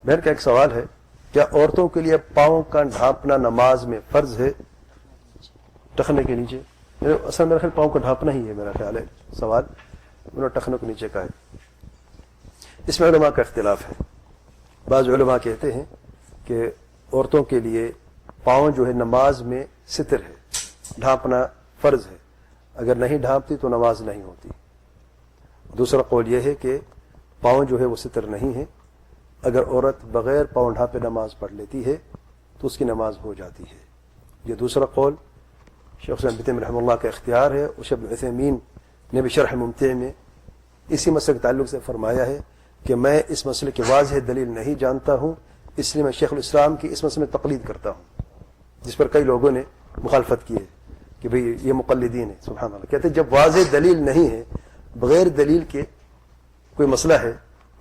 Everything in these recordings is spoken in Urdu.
بہن کا ایک سوال ہے، کیا عورتوں کے لیے پاؤں کا ڈھانپنا نماز میں فرض ہے؟ ٹخنے کے نیچے، اصل میرا خیال پاؤں کا ڈھانپنا ہی ہے، میرا خیال ہے سوال انہوں نے ٹخنوں کے نیچے کا ہے۔ اس میں علماء کا اختلاف ہے۔ بعض علماء کہتے ہیں کہ عورتوں کے لیے پاؤں جو ہے نماز میں ستر ہے، ڈھانپنا فرض ہے، اگر نہیں ڈھانپتی تو نماز نہیں ہوتی۔ دوسرا قول یہ ہے کہ پاؤں جو ہے وہ ستر نہیں ہے، اگر عورت بغیر پاؤں ڈھانپے نماز پڑھ لیتی ہے تو اس کی نماز ہو جاتی ہے۔ یہ دوسرا قول شیخ حسین بن تیمیہ رحمہ اللہ کا اختیار ہے، اور شیخ ابن عثیمین نے بھی شرح ممتع میں اسی مسئلے کے تعلق سے فرمایا ہے کہ میں اس مسئلے کی واضح دلیل نہیں جانتا ہوں، اس لیے میں شیخ الاسلام کی اس مسئلے میں تقلید کرتا ہوں، جس پر کئی لوگوں نے مخالفت کی ہے کہ بھئی یہ مقلدین ہے۔ سبحان اللہ، کہتے ہیں جب واضح دلیل نہیں ہے، بغیر دلیل کے کوئی مسئلہ ہے،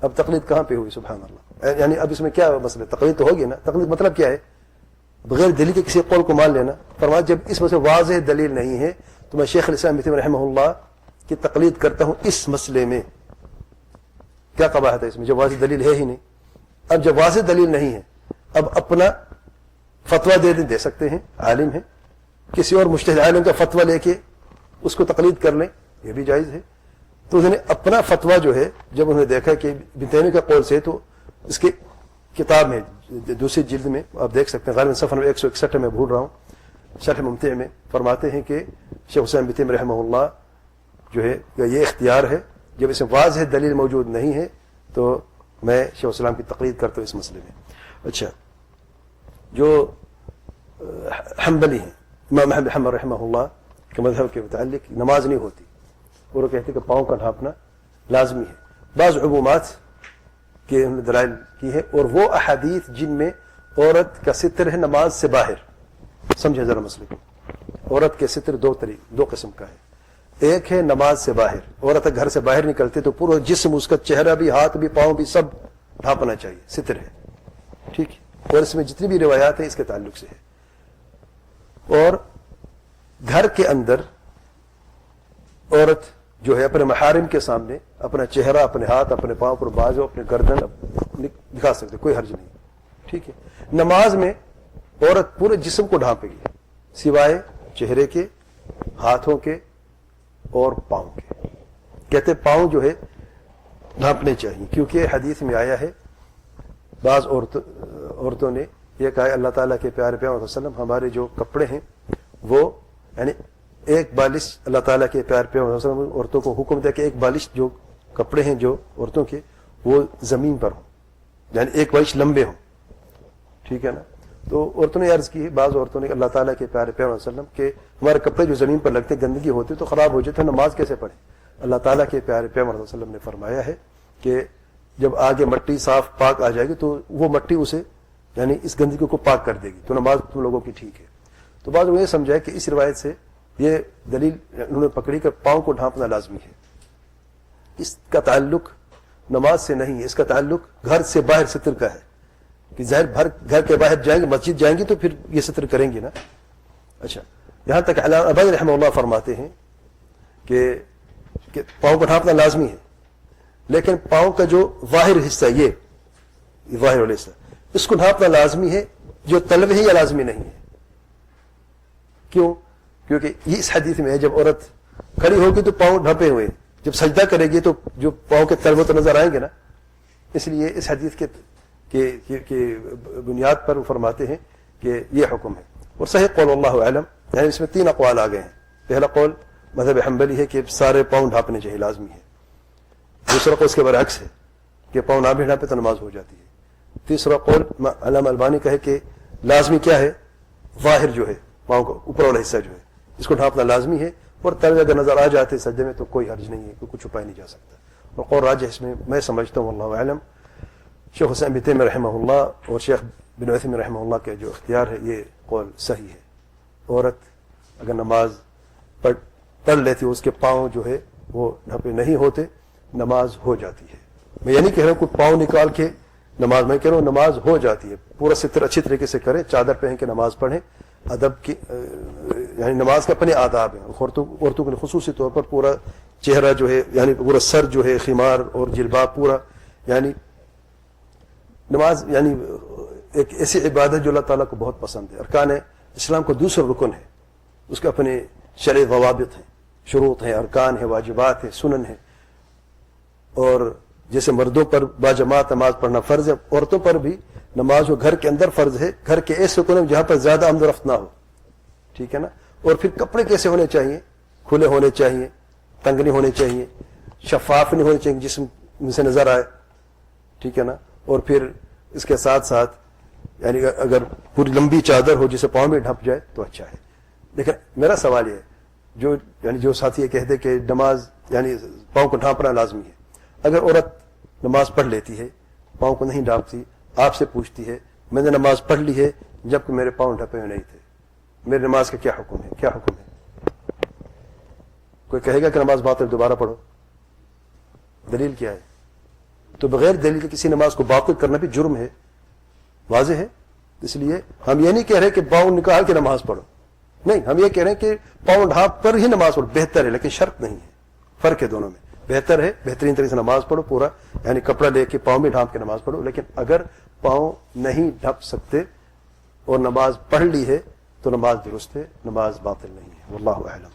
اب تقلید کہاں پہ ہوئی؟ سبحان اللہ، یعنی اب اس میں کیا مسئلہ؟ تقلید تو ہوگی نا۔ تقلید مطلب کیا ہے؟ بغیر دلیل کے کسی قول کو مان لینا۔ فرمایا جب اس میں سے واضح دلیل نہیں ہے تو میں شیخ الاسلام ابن تیمیہ رحمہ اللہ کی تقلید کرتا ہوں اس مسئلے میں۔ کیا قباحت ہے اس میں جب واضح دلیل ہے ہی نہیں؟ اب جب واضح دلیل نہیں ہے، اب اپنا فتویٰ دے سکتے ہیں، عالم ہے، کسی اور مجتہد عالم کا فتویٰ لے کے اس کو تقلید کر لیں، یہ بھی جائز ہے۔ تو انہوں نے اپنا فتویٰ جو ہے جب انہوں نے دیکھا کہ ابن تیمیہ کا قول سے، تو اس کی کتاب میں دوسری جلد میں آپ دیکھ سکتے ہیں، غالباً صفحہ نمبر 161 میں بھول رہا ہوں، شرح ممتع میں فرماتے ہیں کہ شیخ حسین بن تیمیہ رحمہ اللہ جو ہے یہ اختیار ہے، جب اس میں واضح دلیل موجود نہیں ہے تو میں شیخ الاسلام کی تقلید کرتا ہوں اس مسئلے میں۔ اچھا، جو حنبلی ہیں، امام احمد حنبل رحمہ اللہ کے مذہب کے متعلق نماز نہیں ہوتی، اور وہ کہتے ہیں کہ پاؤں کا ڈھانپنا لازمی ہے۔ بعض عمومات کے انہوں نے دلائل کی ہے، اور وہ احادیث جن میں عورت کا ستر ہے نماز سے باہر، سمجھے ذرا مسئلے کو، عورت کے ستر دو قسم کا ہے۔ ایک ہے نماز سے باہر، عورت گھر سے باہر نکلتے تو پورا جسم، اس کا چہرہ بھی، ہاتھ بھی، پاؤں بھی، سب ڈھانپنا چاہیے، ستر ہے، ٹھیک ہے، اور اس میں جتنی بھی روایات ہیں اس کے تعلق سے ہے۔ اور گھر کے اندر عورت جو ہے اپنے محارم کے سامنے اپنا چہرہ، اپنے ہاتھ، اپنے پاؤں پر بازو، اپنے گردن دکھا سکتے، کوئی حرج نہیں، ٹھیک ہے۔ نماز میں عورت پورے جسم کو ڈھانپے گی سوائے چہرے کے، ہاتھوں کے اور پاؤں کے۔ کہتے پاؤں جو ہے ڈھانپنے چاہیے، کیونکہ حدیث میں آیا ہے، بعض عورتوں نے یہ کہا ہے اللہ تعالیٰ کے پیارے پیغمبر صلی اللہ علیہ وسلم، ہمارے جو کپڑے ہیں وہ، یعنی ایک بالش اللہ تعالیٰ کے پیارے پیغمبر صلی اللہ علیہ وسلم عورتوں کو حکم دیا کہ ایک بالش جو کپڑے ہیں جو عورتوں کے وہ زمین پر ہوں، یعنی ایک بالش لمبے ہوں، ٹھیک ہے نا۔ تو عورتوں نے عرض کی ہے، بعض عورتوں نے اللہ تعالیٰ کے پیارے پیغمبر صلی اللہ علیہ وسلم کہ ہمارے کپڑے جو زمین پر لگتے گندگی ہوتی تو خراب ہو جاتے، نماز کیسے پڑھیں؟ اللہ تعالیٰ کے پیارے پیغمبر صلی اللہ علیہ وسلم نے فرمایا ہے کہ جب آگے مٹی صاف پاک آ جائے گی تو وہ مٹی اسے، یعنی اس گندگی کو پاک کر دے گی، تو نماز تم لوگوں کی ٹھیک ہے۔ تو بعض لوگوں نے سمجھا کہ اس روایت سے یہ دلیل انہوں نے پکڑی کہ پاؤں کو ڈھانپنا لازمی ہے۔ اس کا تعلق نماز سے نہیں ہے، اس کا تعلق گھر سے باہر ستر کا ہے، کہ ظاہر گھر کے باہر جائیں گے، مسجد جائیں گے تو پھر یہ ستر کریں گے نا۔ اچھا، یہاں تک علامہ ابی رحمہ اللہ فرماتے ہیں کہ پاؤں کو ڈھانپنا لازمی ہے، لیکن پاؤں کا جو ظاہر حصہ، یہ ظاہر والا حصہ، اس کو ڈھانپنا لازمی ہے، جو تلوے ہے یا لازمی نہیں ہے۔ کیوں؟ کیونکہ یہ اس حدیث میں ہے جب عورت کھڑی ہوگی تو پاؤں ڈھانپے ہوئے، جب سجدہ کرے گی تو جو پاؤں کے تلوے تو نظر آئیں گے نا، اس لیے اس حدیث کے بنیاد پر وہ فرماتے ہیں کہ یہ حکم ہے۔ اور صحیح قول اللہ اعلم، یعنی اس میں 3 اقوال آ گئے ہیں۔ پہلا قول مذہب حنبلی ہے کہ سارے پاؤں ڈھانپنے چاہیے، لازمی ہے۔ دوسرا قول اس کے برعکس ہے کہ پاؤں نہ بھی ڈھانپے تو نماز ہو جاتی ہے۔ تیسرا قول علامہ البانی کا ہے کہ لازمی کیا ہے؟ ظاہر جو ہے پاؤں کا اوپر والا حصہ جو ہے اس کو ڈھانپنا لازمی ہے، اور تلوے اگر نظر آ جاتے سجدے میں تو کوئی حرج نہیں ہے، کوئی چھپایا نہیں جا سکتا۔ اور قول راجح اس میں سمجھتا ہوں اللہ اعلم، شیخ حسین بن تیمیہ رحمہ اللہ اور شیخ بن عثیمین رحمہ اللہ کا جو اختیار ہے یہ قول صحیح ہے۔ عورت اگر نماز پڑھ لیتی اس کے پاؤں جو ہے وہ ڈھپے نہیں ہوتے، نماز ہو جاتی ہے۔ میں یہ نہیں کہہ رہا ہوں کوئی پاؤں نکال کے نماز، میں کہہ رہا ہوں نماز ہو جاتی ہے، پورا ستر اچھی طریقے سے کریں، چادر پہن کے نماز پڑھیں، ادب کی، یعنی نماز کے اپنے آداب ہیں۔ عورتوں کے لیے خصوصی طور پر پورا چہرہ جو ہے، یعنی پورا سر جو ہے، خمار اور جلباب پورا، یعنی نماز یعنی ایک ایسی عبادت جو اللہ تعالیٰ کو بہت پسند ہے. ارکان اسلام کو دوسرا رکن ہے, اس کے اپنے شرعی ضوابط ہیں, شروط ہیں, ارکان ہیں, واجبات ہیں, سنن ہیں. اور جیسے مردوں پر باجماعت نماز پڑھنا فرض ہے, عورتوں پر بھی نماز جو گھر کے اندر فرض ہے, گھر کے ایسے رکن میں جہاں پر زیادہ آمد و رفت نہ ہو, ٹھیک ہے نا. اور پھر کپڑے کیسے ہونے چاہیے؟ کھلے ہونے چاہیے, تنگ نہیں ہونے چاہیے, شفاف نہیں ہونے چاہیے جسم میں سے نظر آئے, ٹھیک ہے نا. اور پھر اس کے ساتھ ساتھ یعنی اگر پوری لمبی چادر ہو جسے پاؤں میں ڈھپ جائے تو اچھا ہے. لیکن میرا سوال یہ ہے, جو ساتھی یہ کہتے کہ نماز یعنی پاؤں کو ڈھانپنا لازمی ہے. اگر عورت نماز پڑھ لیتی ہے, پاؤں کو نہیں ڈھانپتی, آپ سے پوچھتی ہے میں نے نماز پڑھ لی ہے جبکہ میرے پاؤں ڈھپے ہوئے نہیں تھے, میری نماز کا کیا حکم ہے؟ کیا حکم ہے؟ کوئی کہے گا کہ نماز باطل, دوبارہ پڑھو. دلیل کیا ہے؟ تو بغیر دلیل کے کسی نماز کو باطل کرنا بھی جرم ہے, واضح ہے. اس لیے ہم یہ نہیں کہہ رہے کہ پاؤں نکال کے نماز پڑھو, نہیں, ہم یہ کہہ رہے ہیں کہ پاؤں ڈھانپ پر ہی نماز پڑھو, بہتر ہے, لیکن شرط نہیں ہے. فرق ہے دونوں میں. بہتر ہے, بہترین طریقے سے نماز پڑھو پورا, یعنی کپڑا لے کے پاؤں میں ڈھانپ کے نماز پڑھو. لیکن اگر پاؤں نہیں ڈھپ سکتے اور نماز پڑھ لی ہے تو نماز درست ہے, نماز باطل نہیں ہے. واللہ اعلم.